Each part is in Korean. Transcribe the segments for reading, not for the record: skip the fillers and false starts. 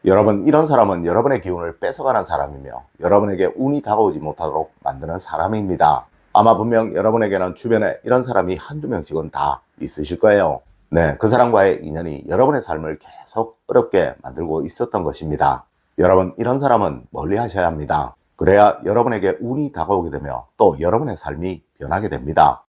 여러분, 이런 사람은 여러분의 기운을 뺏어가는 사람이며 여러분에게 운이 다가오지 못하도록 만드는 사람입니다. 아마 분명 여러분에게는 주변에 이런 사람이 한두 명씩은 다 있으실 거예요. 네, 그 사람과의 인연이 여러분의 삶을 계속 어렵게 만들고 있었던 것입니다. 여러분, 이런 사람은 멀리 하셔야 합니다. 그래야 여러분에게 운이 다가오게 되며 또 여러분의 삶이 변하게 됩니다.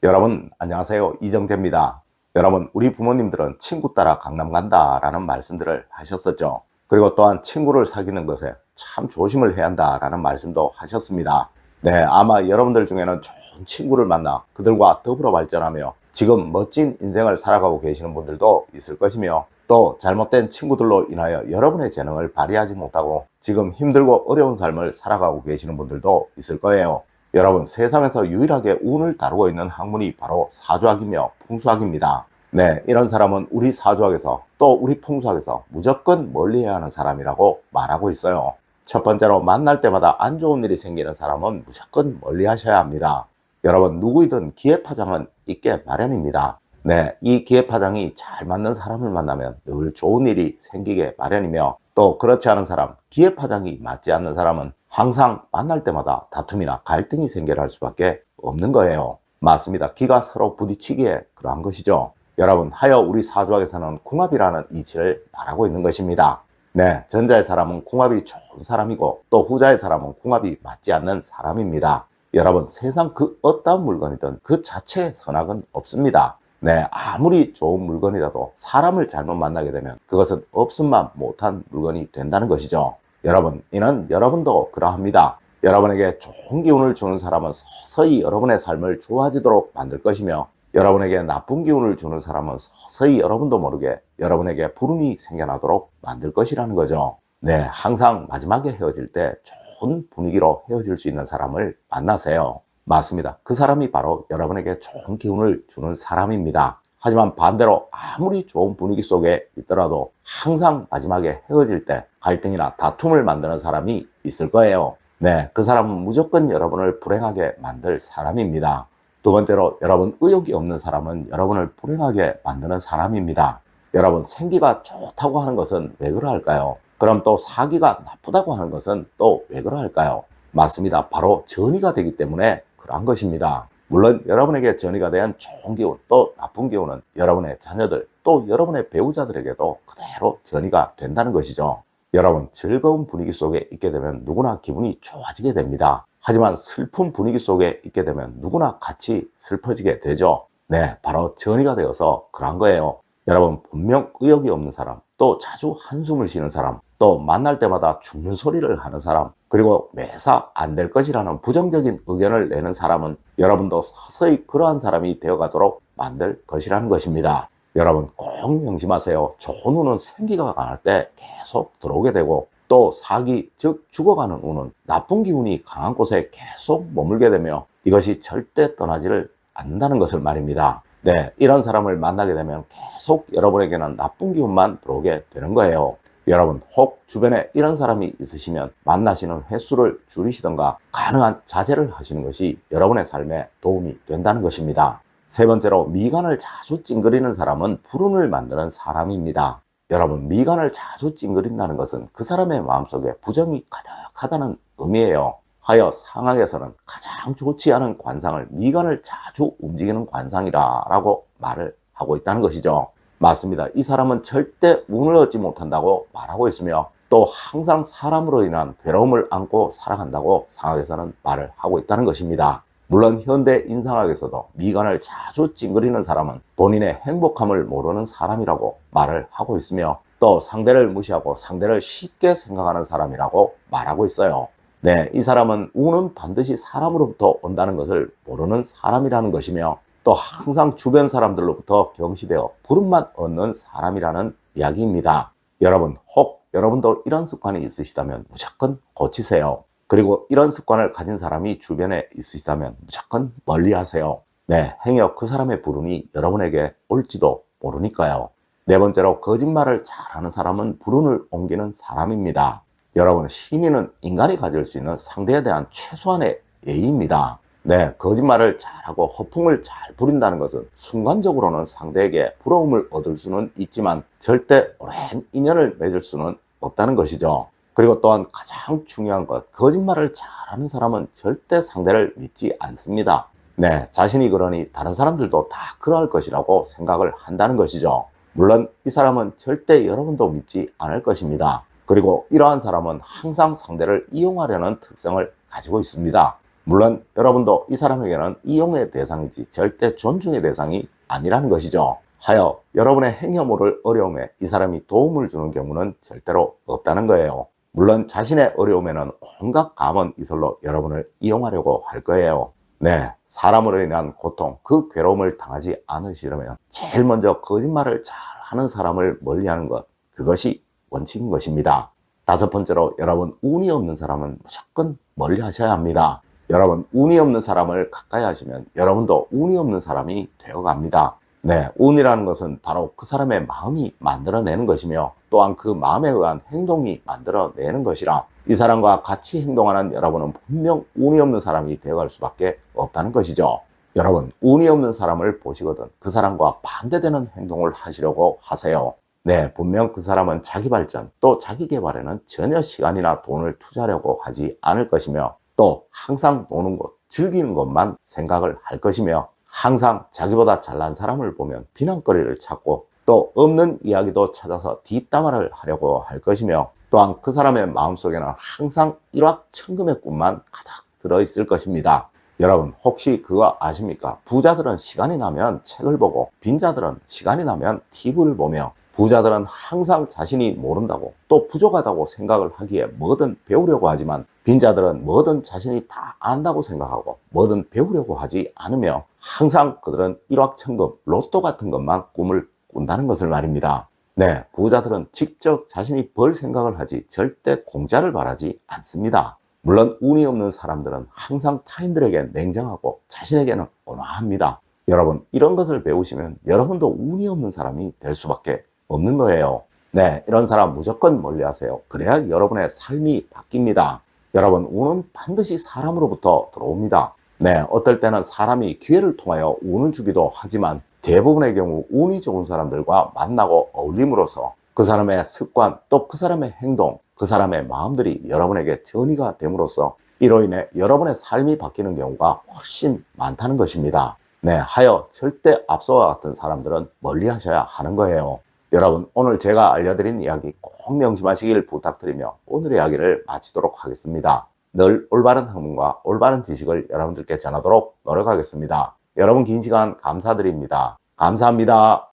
여러분, 안녕하세요. 이정재입니다. 여러분, 우리 부모님들은 친구 따라 강남 간다라는 말씀들을 하셨었죠. 그리고 또한 친구를 사귀는 것에 참 조심을 해야 한다라는 말씀도 하셨습니다. 네, 아마 여러분들 중에는 좋은 친구를 만나 그들과 더불어 발전하며 지금 멋진 인생을 살아가고 계시는 분들도 있을 것이며, 또 잘못된 친구들로 인하여 여러분의 재능을 발휘하지 못하고 지금 힘들고 어려운 삶을 살아가고 계시는 분들도 있을 거예요. 여러분, 세상에서 유일하게 운을 다루고 있는 학문이 바로 사주학이며 풍수학입니다. 네, 이런 사람은 우리 사주학에서 또 우리 풍수학에서 무조건 멀리해야 하는 사람이라고 말하고 있어요. 첫 번째로, 만날 때마다 안 좋은 일이 생기는 사람은 무조건 멀리하셔야 합니다. 여러분, 누구이든 기회파장은 있게 마련입니다. 네, 이 기회파장이 잘 맞는 사람을 만나면 늘 좋은 일이 생기게 마련이며, 또 그렇지 않은 사람, 기회파장이 맞지 않는 사람은 항상 만날 때마다 다툼이나 갈등이 생겨날 수밖에 없는 거예요. 맞습니다. 기가 서로 부딪히기에 그러한 것이죠. 여러분, 하여 우리 사주학에서는 궁합이라는 이치를 말하고 있는 것입니다. 네, 전자의 사람은 궁합이 좋은 사람이고 또 후자의 사람은 궁합이 맞지 않는 사람입니다. 여러분, 세상 그 어떠한 물건이든 그 자체의 선악은 없습니다. 네, 아무리 좋은 물건이라도 사람을 잘못 만나게 되면 그것은 없음만 못한 물건이 된다는 것이죠. 여러분, 이는 여러분도 그러합니다. 여러분에게 좋은 기운을 주는 사람은 서서히 여러분의 삶을 좋아지도록 만들 것이며, 여러분에게 나쁜 기운을 주는 사람은 서서히 여러분도 모르게 여러분에게 불운이 생겨나도록 만들 것이라는 거죠. 네, 항상 마지막에 헤어질 때 좋은 분위기로 헤어질 수 있는 사람을 만나세요. 맞습니다. 그 사람이 바로 여러분에게 좋은 기운을 주는 사람입니다. 하지만 반대로 아무리 좋은 분위기 속에 있더라도 항상 마지막에 헤어질 때 갈등이나 다툼을 만드는 사람이 있을 거예요. 네, 그 사람은 무조건 여러분을 불행하게 만들 사람입니다. 두 번째로, 여러분, 의욕이 없는 사람은 여러분을 불행하게 만드는 사람입니다. 여러분, 생기가 좋다고 하는 것은 왜 그러할까요? 그럼 또 사기가 나쁘다고 하는 것은 또 왜 그러할까요? 맞습니다. 바로 전이가 되기 때문에 그러한 것입니다. 물론 여러분에게 전이가 된 좋은 기운, 또 나쁜 기운은 여러분의 자녀들, 또 여러분의 배우자들에게도 그대로 전이가 된다는 것이죠. 여러분, 즐거운 분위기 속에 있게 되면 누구나 기분이 좋아지게 됩니다. 하지만 슬픈 분위기 속에 있게 되면 누구나 같이 슬퍼지게 되죠. 네, 바로 전이가 되어서 그런 거예요. 여러분, 분명 의욕이 없는 사람, 또 자주 한숨을 쉬는 사람, 또 만날 때마다 죽는 소리를 하는 사람, 그리고 매사 안 될 것이라는 부정적인 의견을 내는 사람은 여러분도 서서히 그러한 사람이 되어가도록 만들 것이라는 것입니다. 여러분, 꼭 명심하세요. 좋은 운은 생기가 강할 때 계속 들어오게 되고, 또 사기, 즉 죽어가는 운은 나쁜 기운이 강한 곳에 계속 머물게 되며 이것이 절대 떠나지를 않는다는 것을 말입니다. 네, 이런 사람을 만나게 되면 계속 여러분에게는 나쁜 기운만 들어오게 되는 거예요. 여러분, 혹 주변에 이런 사람이 있으시면 만나시는 횟수를 줄이시던가 가능한 자제를 하시는 것이 여러분의 삶에 도움이 된다는 것입니다. 세 번째로, 미간을 자주 찡그리는 사람은 불운을 만드는 사람입니다. 여러분, 미간을 자주 찡그린다는 것은 그 사람의 마음속에 부정이 가득하다는 의미예요. 하여 상학에서는 가장 좋지 않은 관상을 미간을 자주 움직이는 관상이라고 말을 하고 있다는 것이죠. 맞습니다. 이 사람은 절대 운을 얻지 못한다고 말하고 있으며 또 항상 사람으로 인한 괴로움을 안고 살아간다고 상학에서는 말을 하고 있다는 것입니다. 물론 현대 인상학에서도 미간을 자주 찡그리는 사람은 본인의 행복함을 모르는 사람이라고 말을 하고 있으며, 또 상대를 무시하고 상대를 쉽게 생각하는 사람이라고 말하고 있어요. 네, 이 사람은 운은 반드시 사람으로부터 온다는 것을 모르는 사람이라는 것이며, 또 항상 주변 사람들로부터 경시되어 부름만 얻는 사람이라는 이야기입니다. 여러분, 혹 여러분도 이런 습관이 있으시다면 무조건 고치세요. 그리고 이런 습관을 가진 사람이 주변에 있으시다면 무조건 멀리 하세요. 네, 행여 그 사람의 불운이 여러분에게 올지도 모르니까요. 네 번째로, 거짓말을 잘하는 사람은 불운을 옮기는 사람입니다. 여러분, 신의는 인간이 가질 수 있는 상대에 대한 최소한의 예의입니다. 네, 거짓말을 잘하고 허풍을 잘 부린다는 것은 순간적으로는 상대에게 부러움을 얻을 수는 있지만 절대 오랜 인연을 맺을 수는 없다는 것이죠. 그리고 또한 가장 중요한 것, 거짓말을 잘하는 사람은 절대 상대를 믿지 않습니다. 네, 자신이 그러니 다른 사람들도 다 그러할 것이라고 생각을 한다는 것이죠. 물론 이 사람은 절대 여러분도 믿지 않을 것입니다. 그리고 이러한 사람은 항상 상대를 이용하려는 특성을 가지고 있습니다. 물론 여러분도 이 사람에게는 이용의 대상이지 절대 존중의 대상이 아니라는 것이죠. 하여 여러분의 행여 모를 어려움에 이 사람이 도움을 주는 경우는 절대로 없다는 거예요. 물론 자신의 어려움에는 온갖 감언 이설로 여러분을 이용하려고 할 거예요. 네, 사람으로 인한 고통, 그 괴로움을 당하지 않으시려면 제일 먼저 거짓말을 잘 하는 사람을 멀리하는 것, 그것이 원칙인 것입니다. 다섯 번째로, 여러분 운이 없는 사람은 무조건 멀리 하셔야 합니다. 여러분 운이 없는 사람을 가까이 하시면 여러분도 운이 없는 사람이 되어갑니다. 네, 운이라는 것은 바로 그 사람의 마음이 만들어내는 것이며 또한 그 마음에 의한 행동이 만들어내는 것이라 이 사람과 같이 행동하는 여러분은 분명 운이 없는 사람이 되어갈 수밖에 없다는 것이죠. 여러분 운이 없는 사람을 보시거든 그 사람과 반대되는 행동을 하시려고 하세요. 네, 분명 그 사람은 자기 발전 또 자기 개발에는 전혀 시간이나 돈을 투자하려고 하지 않을 것이며 또 항상 노는 것, 즐기는 것만 생각을 할 것이며 항상 자기보다 잘난 사람을 보면 비난거리를 찾고 또 없는 이야기도 찾아서 뒷담화를 하려고 할 것이며 또한 그 사람의 마음속에는 항상 일확천금의 꿈만 가득 들어있을 것입니다. 여러분 혹시 그거 아십니까? 부자들은 시간이 나면 책을 보고 빈자들은 시간이 나면 TV를 보며 부자들은 항상 자신이 모른다고 또 부족하다고 생각을 하기에 뭐든 배우려고 하지만 빈자들은 뭐든 자신이 다 안다고 생각하고 뭐든 배우려고 하지 않으며 항상 그들은 일확천금, 로또 같은 것만 꿈을 꾼다는 것을 말입니다. 네, 부자들은 직접 자신이 벌 생각을 하지 절대 공짜를 바라지 않습니다. 물론 운이 없는 사람들은 항상 타인들에게 냉정하고 자신에게는 온화합니다. 여러분 이런 것을 배우시면 여러분도 운이 없는 사람이 될 수밖에 없는 거예요. 네, 이런 사람 무조건 멀리하세요. 그래야 여러분의 삶이 바뀝니다. 여러분 운은 반드시 사람으로부터 들어옵니다. 네, 어떨 때는 사람이 기회를 통하여 운을 주기도 하지만 대부분의 경우 운이 좋은 사람들과 만나고 어울림으로써 그 사람의 습관 또 그 사람의 행동 그 사람의 마음들이 여러분에게 전이가 됨으로써 이로 인해 여러분의 삶이 바뀌는 경우가 훨씬 많다는 것입니다. 네, 하여 절대 앞서와 같은 사람들은 멀리 하셔야 하는 거예요. 여러분 오늘 제가 알려드린 이야기 꼭 명심하시길 부탁드리며 오늘의 이야기를 마치도록 하겠습니다. 늘 올바른 학문과 올바른 지식을 여러분들께 전하도록 노력하겠습니다. 여러분 긴 시간 감사드립니다. 감사합니다.